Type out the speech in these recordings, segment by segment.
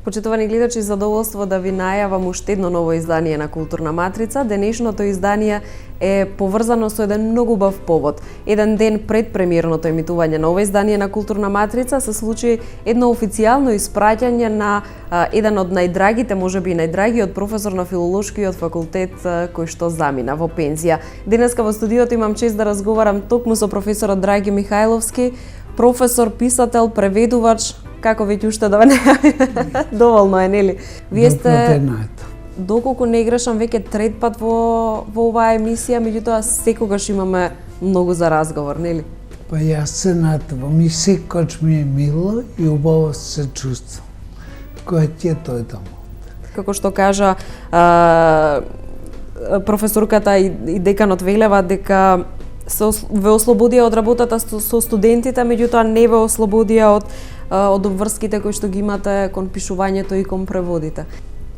Почитувани гледачи, задоволство да ви најавам уште едно ново издание на Културна матрица. Денешното издание е поврзано со еден многу убав повод. Еден ден пред премиерното емитување на ова издание на Културна матрица се случи едно официјално испраќање на еден од најдрагите, можеби и најдрагиот професор на филолошкиот факултет кој што замина во пензија. Денеска во студиото имам чест да разговарам токму со професорот Драги Михајловски, професор, писател, преведувач. Како веќе уште да не доволно е, нели? Вие сте, доколку не грешам, веќе трет пат во оваа емисија, меѓутоа секогаш имаме многу за разговор, нели? Па јас се нативам и секогаш ми е мило и убаво се чувствам кога ќе дојдам. Како што кажа професорката и деканот Велева, дека ве ослободија од работата со студентите, меѓутоа не ве ослободија од обврските кои што ги имате кон пишувањето и кон преводите.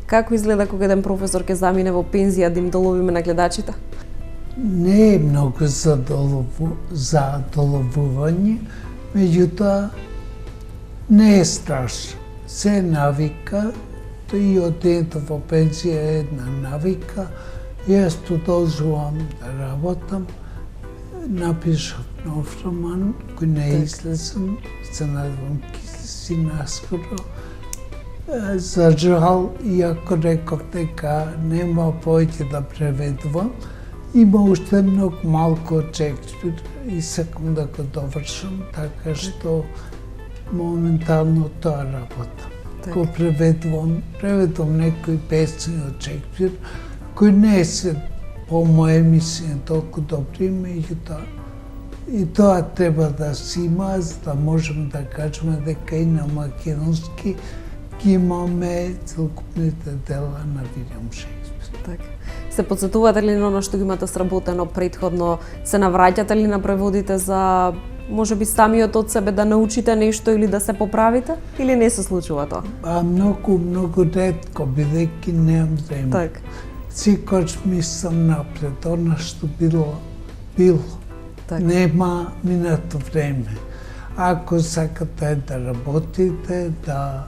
Како изгледа кога еден професор ќе замине во пензија, да им доловиме на гледачите? Не е многу задоловување, меѓутоа не е страшно. Се навика, и одењето во пензија е една навика. Јас продолжувам да работам. Напишав нов роман, кој не е излезен, се надевам ќе си наскоро. За жал, иако реков дека нема повеќе да преведувам, има уште многу малку од Шекспир и сакам да го довршам, така што моментално тоа работам. Го преведувам некои песни од Шекспир, кои не се по моје мислење толку добри, меѓутоа и тоа треба да се има, за да можеме да кажеме дека и на македонски ги имаме целокупните дела на Вилијам Шекспир. Така. Се потсетувате ли на оно што ги имате сработено претходно? Се навраќате ли на преводите за можеби самиот од себе да научите нешто или да се поправите? Или не се случува тоа? Многу ретко, бидејќи немам време. Так. Секогаш мислам напред, она што било. Так. Нема минато време. Ако сакате да работите, да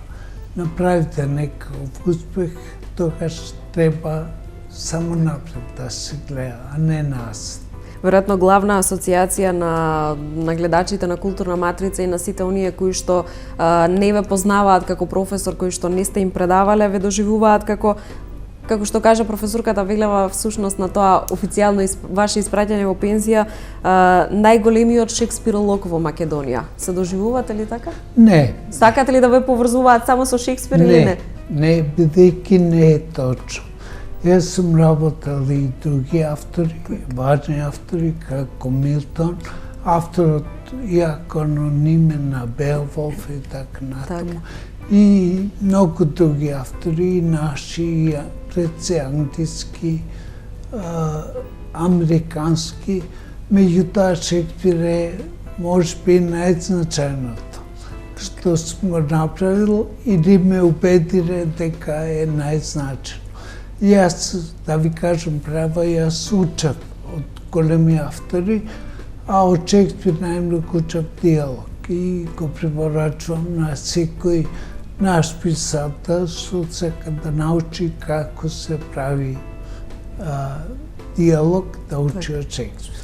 направите некаков успех, тогаш треба само напред да се гледа, а не назад. Веројатно главна асоциација на гледачите на Културна матрица и на сите оние кои што не ве познаваат како професор, кои што не сте им предавале, ве доживуваат како што кажа професорката Велева, всушност на тоа официјално ваше испраќање во пензија, најголемиот шекспиролог во Македонија. Се доживувате ли така? Не. Сакате ли да ве поврзуваат само со Шекспир или не? Не, бидејќи не е точно. Јас сум работел и други автори, важни автори, како Милтон, авторот иако анонимен на Беовулф и така натаму. И многу други автори, наши, реци англиски, американски, меѓутоа Шекспир е можеби најзначајното што сум го направил или ме убедиле дека е најзначајно. Јас, да ви кажам право, јас учев од големи автори, а од Шекспир најмногу учев диалог и го препорачувам на секој наш писател што сака да научи како се прави диалог, да учи од Шекспир.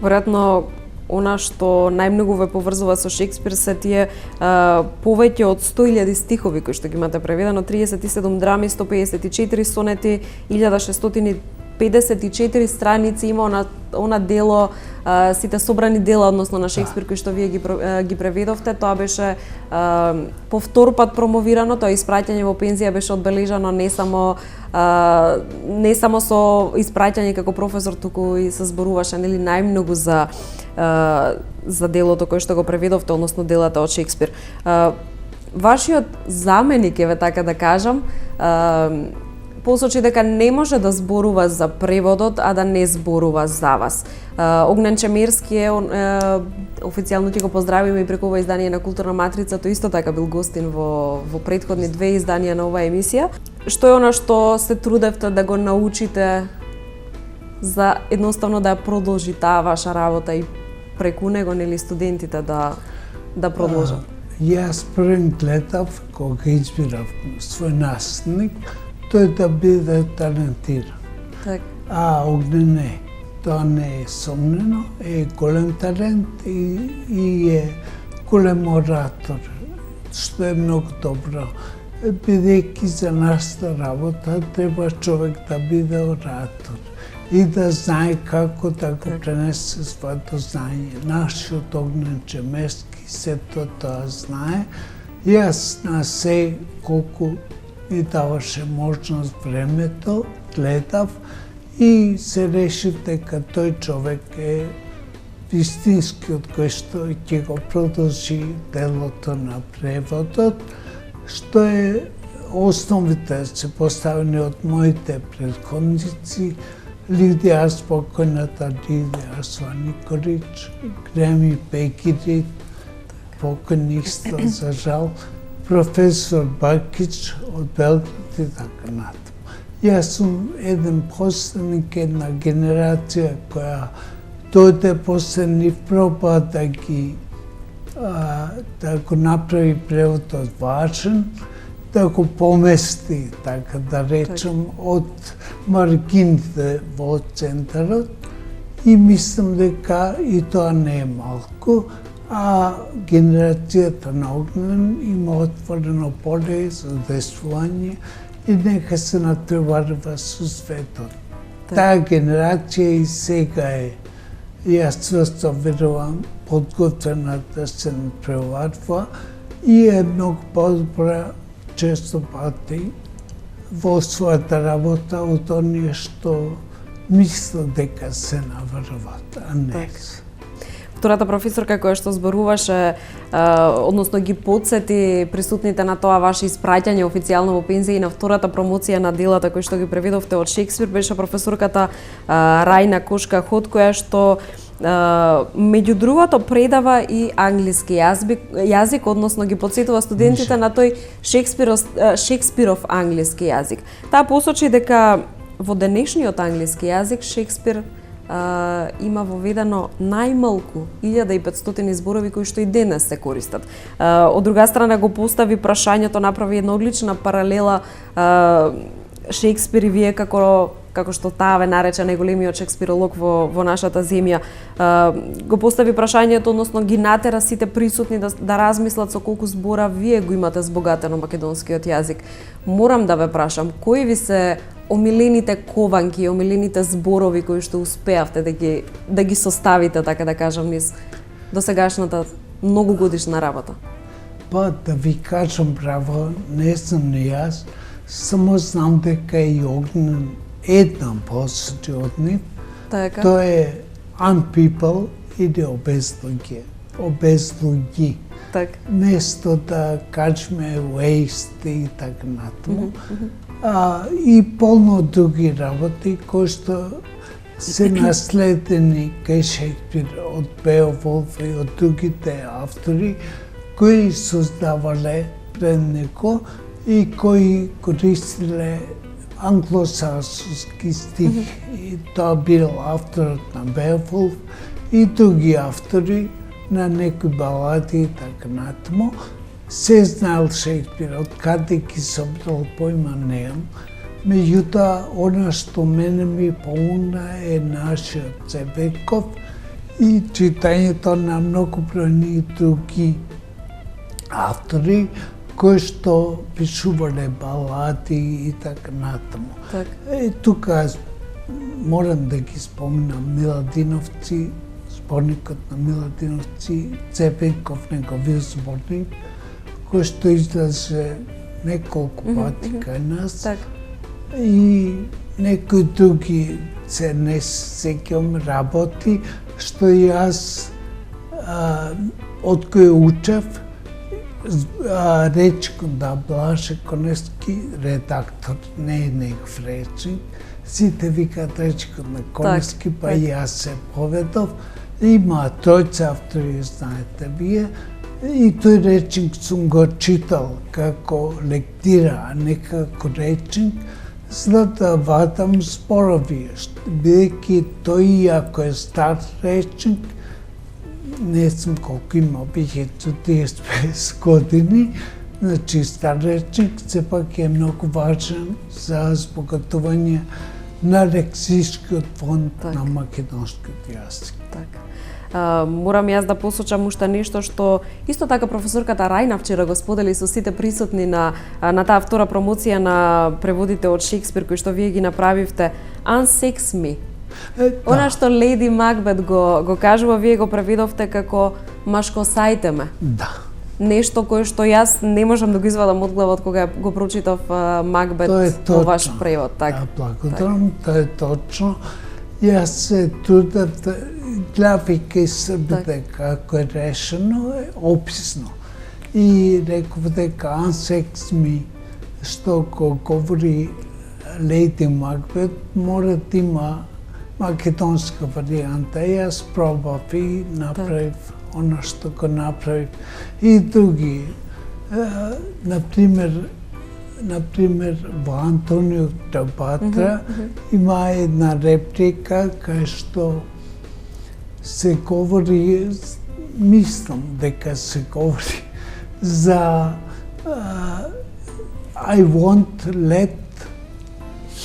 Веројатно, она што најмногу ве поврзува со Шекспир се тие повеќе од 100.000 стихови кои што ги имате преведено, 37 драми, 154 сонети, 1654 страници има она дело, сите собрани дела односно на Шекспир кои што вие ги преведовте. Тоа беше по втор пат промовирано, тоа испраќање во пензија беше одбележано не само со испраќање како професор, туку и се зборуваше нели најмногу за делото кое што го преведовте, односно делата од Шекспир. Вашиот заменик, еве така да кажам, посочи дека не може да зборува за преводот, а да не зборува за вас. Огнен Чемерски е официјално ќе го поздравиме и преку ова издание на Културна матрица, тој исто така бил гостин во претходни две изданија на оваа емисија. Што е она што се трудевте да го научите за едноставно да ја продолжи таа ваша работа и преку него нели студентите да продолжат? Јас првен гледав, кога избирав свој наследник, тој да биде талентиран. Так. А Огнен не. Тоа не е сомнено, е голем талент и е голем оратор, што е многу добро. Бидејќи за нашата работа треба човек да биде оратор и да знае како да го пренесе своето знаење. Нашиот Огнен Чемерски сето тоа знае. Јас на се колку ми даваше можност времето, гледав и се решив дека тој човек е вистинскиот кој што ќе го продолжи делото на преводот, што е основите се поставени од моите претходници, Лидија спокојната Лидија Арслан-Николич, Греми Бекирит, покојни исто за жал, професор Бакич од Белград и така натаму. Јас сум еден последник, една генерација која дојде после нив, проба да го направи преводот важен, да го помести, така да речем, од маргините во центарот и мислам дека и тоа не е малку, а генерацијата на Огнен има отворено поле за действување и нека се натпреварува со светот. Таа генерација и сега е, јас чврсто верувам, подготвена да се натпреварува и е многу подобра често пати во својата работа од оние што мислат дека се наврват, а не. Втората професорка која што зборуваше, односно ги подсети присутните на тоа ваше испраќање официјално во пензија и на втората промоција на делата кои што ги преведовте од Шекспир, беше професорката Рајна Кошка-Ход, која што меѓу другото предава и англиски јазик, односно ги подсетува студентите на тој Шекспиров англиски јазик. Таа посочи дека во денешниот англиски јазик Шекспир има воведено најмалку 1500 зборови кои што и денес се користат. Од друга страна го постави прашањето, направи една одлична паралела Шекспир и вие како што таа ве нарече најголемиот шекспиролог во нашата земја, го постави прашањето, односно ги натера сите присутни да размислат со колку збора вие го имате збогатено македонскиот јазик. Морам да ве прашам, кои ви се омилените кованки, омилените зборови кои што успеавте да ги составите, така да кажам, низ досегашната многогодишна работа? Па да ви кажам право, не знам ни јас, само знам дека и Огнен една посоти од нив. Така. Тоа е unpeople или обезлуѓи. Так. Место да кажеме waste и така натаму. И полно други работи кои што се наследени кај Шекспир од Беовулф и од другите автори кои создавале пред него и кои користиле англосакски стих. И тоа бил авторот на Беовулф и други автори на некои балади и така натаму. Се знаел Шекспир, од каде ги собрал појма неам. Меѓутоа, она што мене ми помогна е нашиот Цебеков и читањето на многу бројни други автори кои што пишувале балади и така натаму. Так. Тука морам да ги спомнам Миладиновци, зборникот на Миладиновци, Цебеков неговиот зборник, кој што излезе неколку пати кај нас. Так. И некои други се не сеќавам работи што јас од кои учев, речникот на Блаже Коневски, редактор, не е негов речник, сите викаат речникот на Коневски, па и јас се поведов. Има тројца автори, знаете вие, и тој речник сум го читал како лектира, а не како речник, за да вадам зборови, бидејќи тој, ако е стар речник, не съм колко има, бих ето 35 години. Значи стар речник все пак е много важен за збогатување на лексичкиот фонд на македонскиот јазик. Морам јас да посочам уште нешто што исто така професорката Рајна вчера го сподели со сите присутни на таа втора промоција на преводите од Шекспир кои што вие ги направивте. Unsex me. Она што Леди Макбет го кажува, вие го преведовте како машкосајте ме. Да. Нешто кое што јас не можам да го извадам од главот кога го прочитав Макбет во ваш превод. Да, благодарам, тоа е точно. Јас се трудев да главике србите како е решено, е описно. И реков дека Unsex me, што го говори Леди Макбет, мора да има македонска варијанта. Јас пробав и направив она што го направив. И други, например, во Антонио Клеопатра има една реплика кај што се говори, мислам дека се говори за I won't let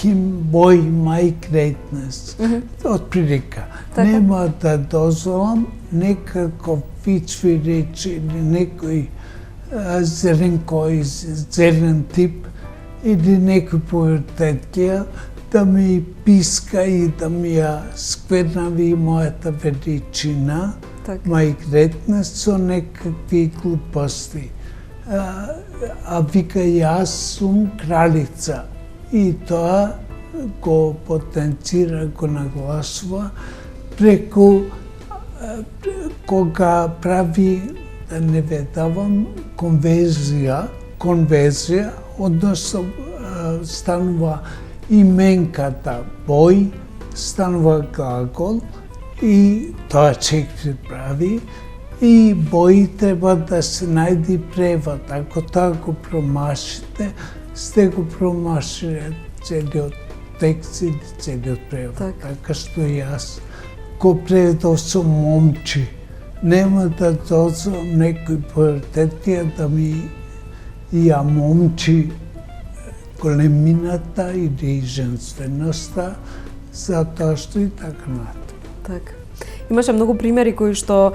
him boy my greatness. Отприлика. Нема да дозволам некаков вичви речи или некој зелен тип или некој поведение да ми писка и да ми ја сквернави мојата величина, my greatness, со некакви глупости. А вика, јас сум кралица. И тоа го потенцира, го нагласува преку кога прави, да не ведавам, конверзија, односно станува именката бој, станува глагол и тоа Шекспир прави и бој треба да се најди превод. Ако тоа го промашите, сте го промашиле целиот текст или целиот превод. Така што јас го преведов со момчи. Нема да дозволам некој поведение да ми ја момчи големината или женственоста, затоа што и така натаму. Така. Имаше многу примери кои што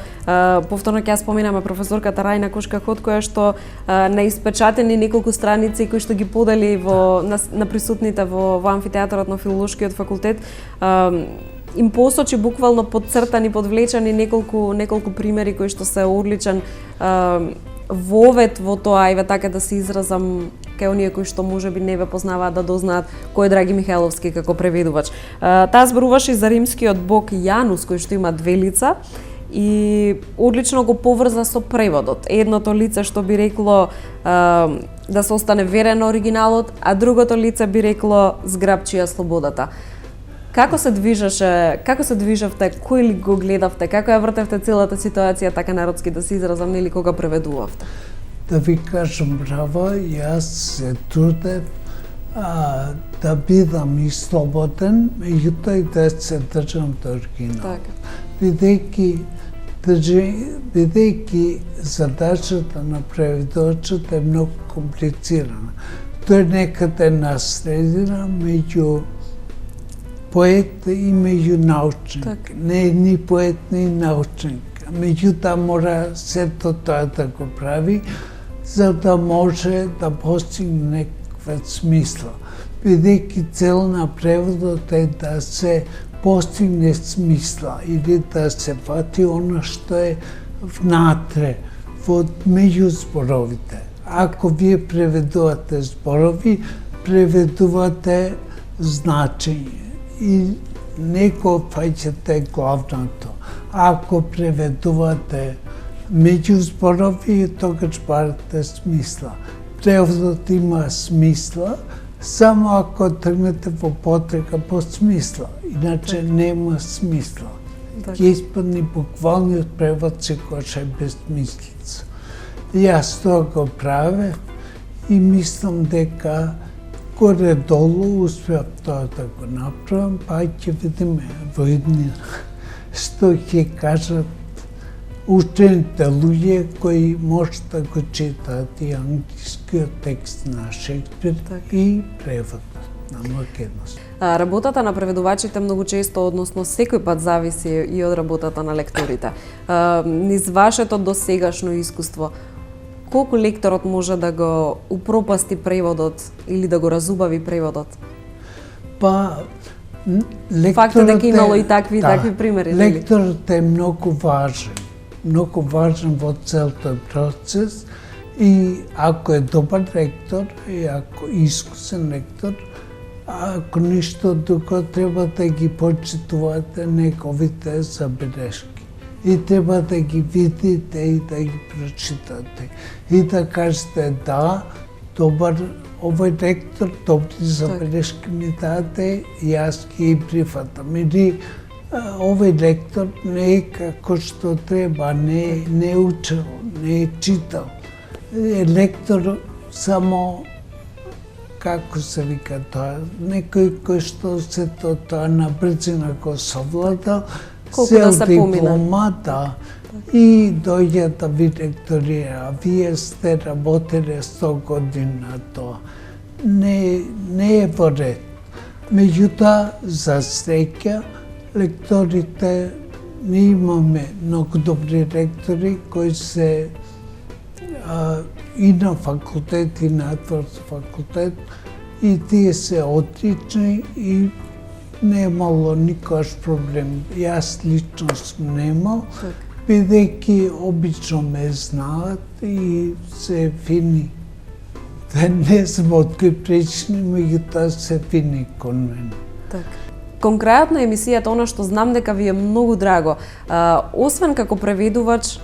повторно ќе ја споменаме професорката Рајна Кошка-Ход, која што на испечатени неколку страници кои што ги подели на присутните во амфитеатарот на Филолошкиот факултет, им посочи буквално подцртани, подвлечени неколку примери кои што се одличен вовет во тоа, ајде така да се изразам, кај оние кои што можеби не ве познаваат да дознаат кој е Драги Михајловски како преведувач. Таа зборуваше за римскиот бог Јанус, кој што има две лица и одлично го поврза со преводот. Едното лице што би рекло да се остане верен на оригиналот, а другото лице би рекло зграбчија слободата. Како се движавте, кој ли го гледавте, како ја вртевте целата ситуација, така народски да се изразам, нели кога преведувавте? Да ви кажам браво, јас се трудев да бидам и слободен, меѓутоа и да се држам до оригинал. Бидејќи задачата на преведувачот е многу комплицирана. Тој некаде наследира меѓу поет и меѓу научник. Не е ни поет, ни научник. Меѓутоа мора сето тоа да го прави, за да може да постигне некаква смисла. Бидејќи цел на преводот е да се постигне смисла или да се фати оно што е внатре, меѓу зборовите. Ако вие преведувате зборови, преведувате значење и не го фаќате главното. Ако преведувате меѓу зборови, тогаш барате смисла. Преводот има смисла, само ако тргнете во потрага по смисла, иначе нема смисла. Ќе испадне буквалниот превод секогаш е безмислица. Јас тоа го правев и мислам дека горе-долу успеав тоа да го направам, па ќе видиме во иднина што ќе кажат учените луѓе кои може да го читаат и англискиот текст на Шекспир и превод на македонски. Работата на преведувачите многу често, односно секој пат зависи и од работата на лекторите. Низ вашето досегашно искуство, колку лекторот може да го упропасти преводот или да го разубави преводот? Па, Факт е дека имало и такви примери, нели? Лекторот е многу важен во цел тој процес и ако е добар лектор и ако искусен лектор, ако ништо друго, треба да ги почитувате неговите забелешки. И треба да ги видите и да ги прочитате. И да кажете, да, добар овој лектор, добри забелешки ми даде, и аз ги прифатам. Или овој лектор не е како што треба, не е учел, не е читал. Лектор само, како се вика тоа, некој кој што се тоа на брзина го совладал, се диплома, и дојде да ви лекторира, вие сте работеле 100 години на тоа. Не е во ред. Меѓутоа, за среќа, лекторите, ние имаме многу добри лектори кои се и на факултет, и на Адварски факултет, и тие се отлични и немало никогаш проблем. Јас лично сум немал, бидејќи обично ме знаат и се фини. Не сум открипречни, меѓутоа се фини кон мене. Кон крајот на емисијата, она што знам дека ви е многу драго, освен како преведувач,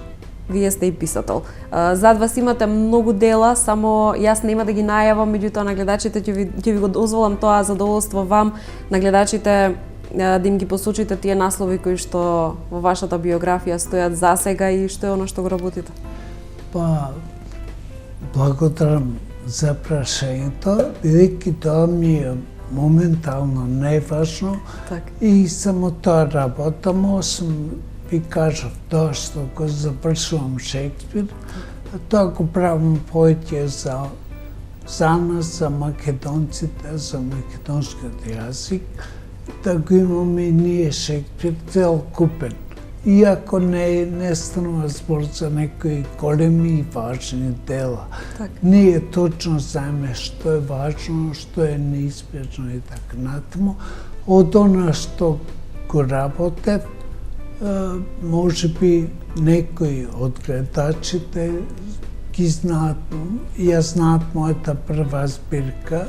вие сте и писател. Зад вас имате многу дела, само јас нема да ги најавам, меѓутоа на гледачите ќе ви го дозволам тоа задоволство вам, на гледачите да им ги посочите тие наслови кои што во вашата биографија стојат засега и што е оно што го работите. Па, благодарам за прашањето, бидејќи тоа ми е моментално најважно и само тоа работам, освен ви кажав тоа што го завршувам Шекспир, тоа го правам повеќе за нас, за македонците, за македонскиот јазик, да го имаме и ние Шекспир целокупен. Иако не станува збор за некои големи и важни дела. Ние точно знаеме што е важно, што е неизбежно и така натаму. Од она што го работев, може би некои од гледачите ги знаат, ја знаат мојата прва збирка,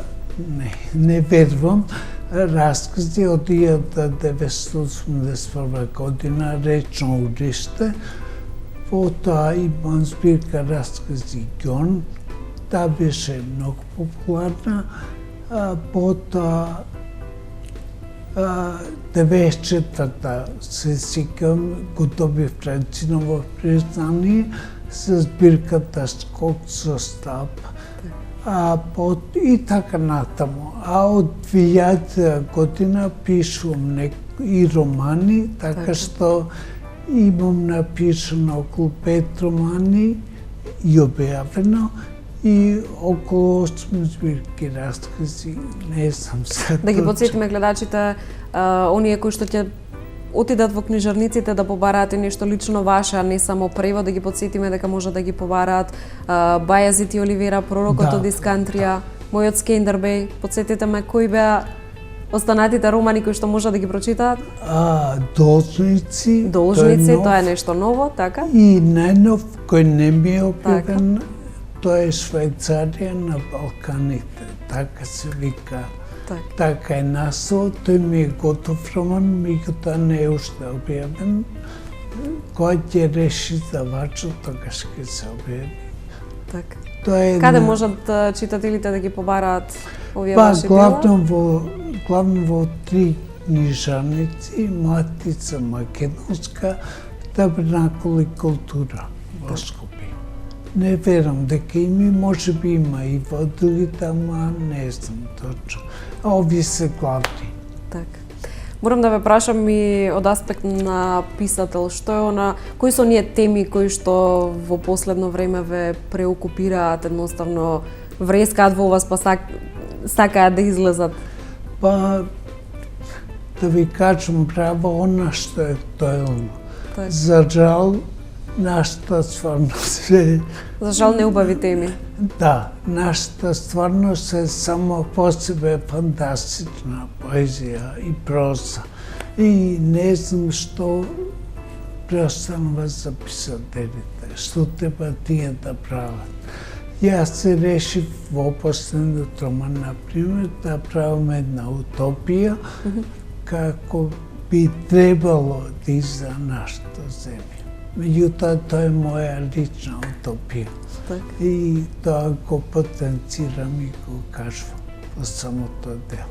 не верувам, раскази од 1981 година, Речно уриште. Потоа имам збирка раскази Ѓон, таа беше многу популарна. Потоа 94-та се сикам, го добив Франциново признание со збирката Скок со стап. И така натаму. А од 2000 година пишувам и романи, така што имам напишано околу 5 романи и објавено и околу 8 збирки раскази, не знам се. Да ги потсетиме гледачите, оние кои што ќе отидат во книжарниците да побараат нешто лично ваше, а не само превод, да ги потсетиме дека може да ги побараат Бајазит и Оливера, Пророкот од Искантрија, Мојот Скендербеј. Потсетите ме кои беа останатите романи кои што може да ги прочитаат? Должници, тоа е нешто ново, така? И најнов кој не ми е објавен, тоа е Швајцарија на Балканите, така се вика. Така е наслов, тој ми е готов роман, меѓутоа не е уште објавен. Кој ќе реши завачот, тогаш ќе се објави. Каде можат читателите да ги побараат овие ваши дела? Главно во 3 книжарници, Матица македонска, Табернакул и Култура во Скопје. Не верам дека може би има и во другите, ама не знам точно. Овие се главни. Морам да ве прашам и од аспект на писател, што е она, кои се оние теми кои што во последно време ве преокупираат, едноставно врескаат во вас, па сакаат да излезат? Па, да ви кажам право, она што е тоа е оно. За жал, нашата стварност е... За жал неубави теми. Да, нашата стварност е само по себе фантастична поезија и проза. И не знам што преостанува за писателите, што треба тие да прават. Јас се решив во последниот роман, например, да правам една утопија, како би требало да изгледа нашата земја. Меѓутоа, тоа е моја лична утопија. И тоа го потенцирам и го кажувам во самото дело.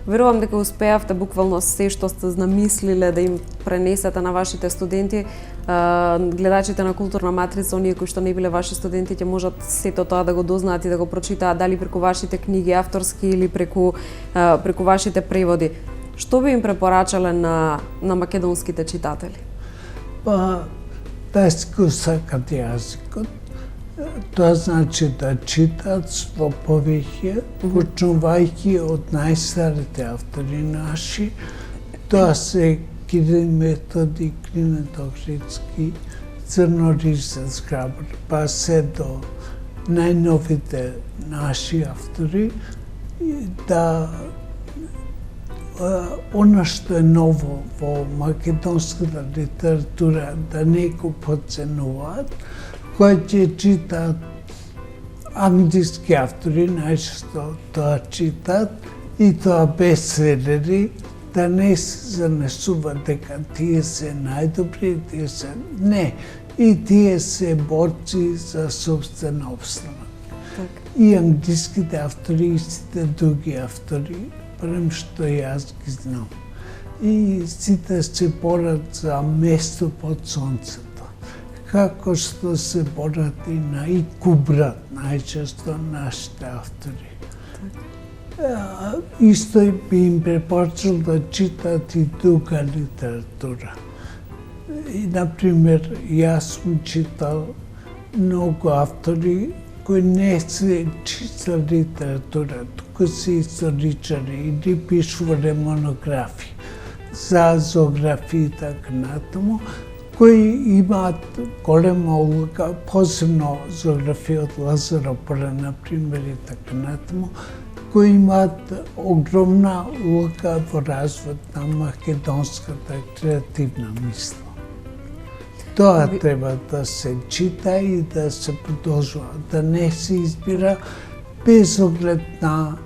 Верувам дека успеавте буквално се што сте намислиле да им пренесете на вашите студенти. Гледачите на Културна матрица, оние кои што не биле ваши студенти, ќе можат сето тоа да го дознаат и да го прочитаат, дали преку вашите книги авторски или преку вашите преводи. Што би им препорачале на македонските читатели? Па, да си го сакат јазикот. Тоа значи да читаат во повеќе, почнувајќи од најстарите автори наши. Тоа се Кирил Методи, Климент Охридски, Црноризец Грабар, па се до најновите наши автори, да она што е ново во македонската литература да не го подценуваат, кои ќе читаат англиски автори, најчесто тоа читаат, и тоа бестселери, да не се занесува дека тие се најдобри, тие се... Не, и тие се борци за собствена обстанок. И англиските автори, и сите други автори, барем што јас ги знам. И сите се борат за место под сонцето. Како што се борат и кубрат најчесто нашите автори. Исто би им препорачал да читат и друга литература. И, например, јас сум читал многу автори кои не се чиста литература, туку се историчари или пишувале монографии за зоографија и така натаму, кои имаат голема улога, посебно зоографија од Лазаропора, например, и така натаму, кои имаат огромна улога во развојот на македонската креативна мисла. Тоа треба да се чита и да се продолжува, да не се избира без оглед на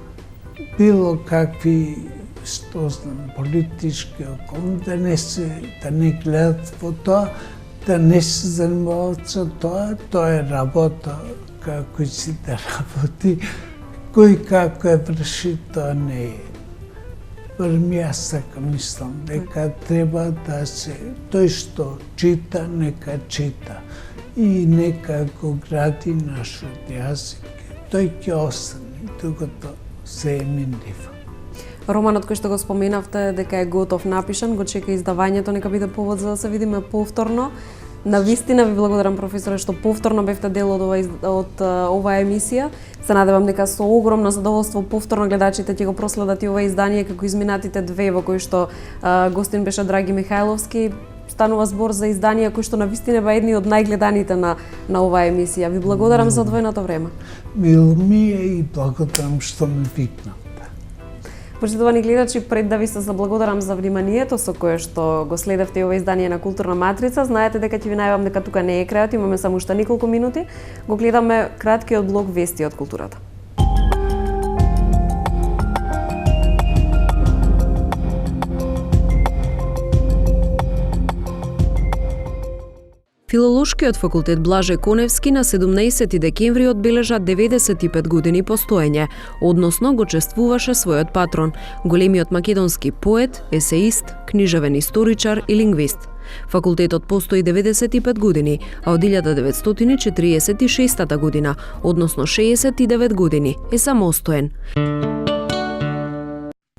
било какви, што знам, политички околни, да не гледат во тоа, да не се занимаваат со тоа, тоа е работа како и сите работи, кој како е врши, тоа не е. Барем јас така мислам, дека треба да се, тој што чита, нека чита и нека го гради нашиот јазик. Тој ќе остане, другото се е минливо. Романот кој што го споменавте дека е готов напишан, го чека издавањето, нека биде повод за да се видиме повторно. Навистина ви благодарам, професоре, што повторно бевте дел од оваа емисија. Се надевам дека со огромно задоволство повторно гледачите ќе го проследат и ова издание како изминатите две во кои што гостин беше Драги Михајловски. Станува збор за изданија кои што навистина беа едни од најгледаните на оваа емисија. Ви благодарам за одвоеното време. Мило ми е и благодарам што ме викнавте. Почитувани гледачи, пред да ви се заблагодарам за вниманието со кое што го следевте ова издание на Културна матрица, знаете дека ќе ви најавам дека тука не е крајот, имаме само уште неколку минути. Го гледаме краткиот блок вести од културата. Филолошкиот факултет Блаже Коневски на 17 декември одбележа 95 години постоење, односно го чествуваше својот патрон, големиот македонски поет, есеист, книжевен историчар и лингвист. Факултетот постои 95 години, а од 1946 година, односно 69 години, е самостоен.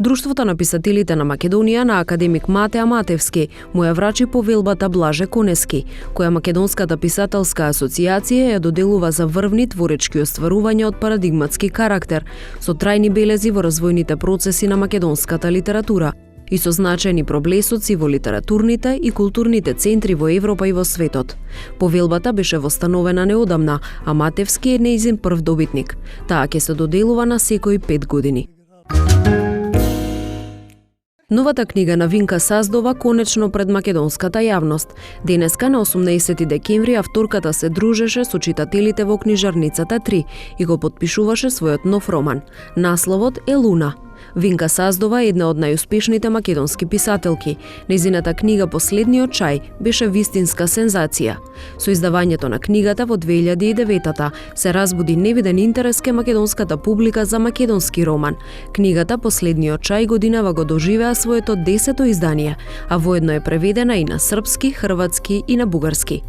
Друштвото на писателите на Македонија на академик Матеа Матевски му ја врачи повелбата Блаже Конески, која Македонската писателска асоциација ја доделува за врвни творечки остварувања од парадигматски карактер, со трајни белези во развојните процеси на македонската литература и со значајни проблесоци во литературните и културните центри во Европа и во светот. Повелбата беше востановена неодамна, а Матевски е нејзин прв добитник. Таа ќе се доделува на секои 5 години. Новата книга на Винка Саздова конечно пред македонската јавност. Денеска на 18 декември авторката се дружеше со читателите во книжарницата 3 и го потпишуваше својот нов роман. Насловот е Луна. Винка Саздова е една од најуспешните македонски писателки. Нејзината книга Последниот чај беше вистинска сензација. Со издавањето на книгата во 2009 се разбуди невиден интерес ке македонската публика за македонски роман. Книгата Последниот чај годинава го доживеа своето 10-то издание, а воедно е преведена и на српски, хрватски и на бугарски.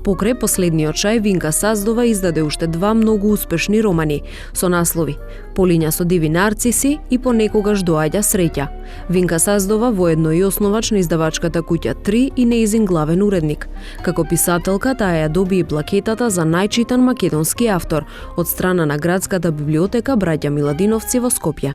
Покрај Последниот чај, Винка Саздова издаде уште 2 многу успешни романи со наслови Полиња со диви нарциси и Понекогаш доаѓа среќа. Винка Саздова воедно и основач на издавачката куќа 3 и нејзин главен уредник. Како писателка, таа ја доби и плакетата за најчитан македонски автор од страна на Градската библиотека Браќа Миладиновци во Скопје.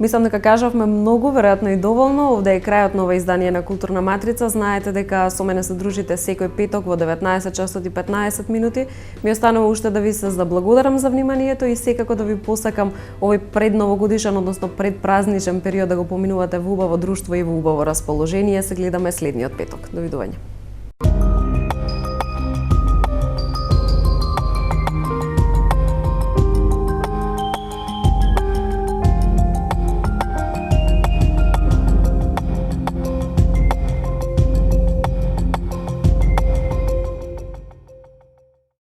Мислам дека кажавме многу, веројатно и доволно. Овде е крајот на ова издание на Културна матрица. Знаете дека со мене се дружите секој петок во 19 часот и 15 минути. Ми останува уште да ви се заблагодарам за вниманието и секако да ви посакам овој предновогодишен, односно предпразничен период да го поминувате во убаво друштво и во убаво расположение. Се гледаме следниот петок. Довидување.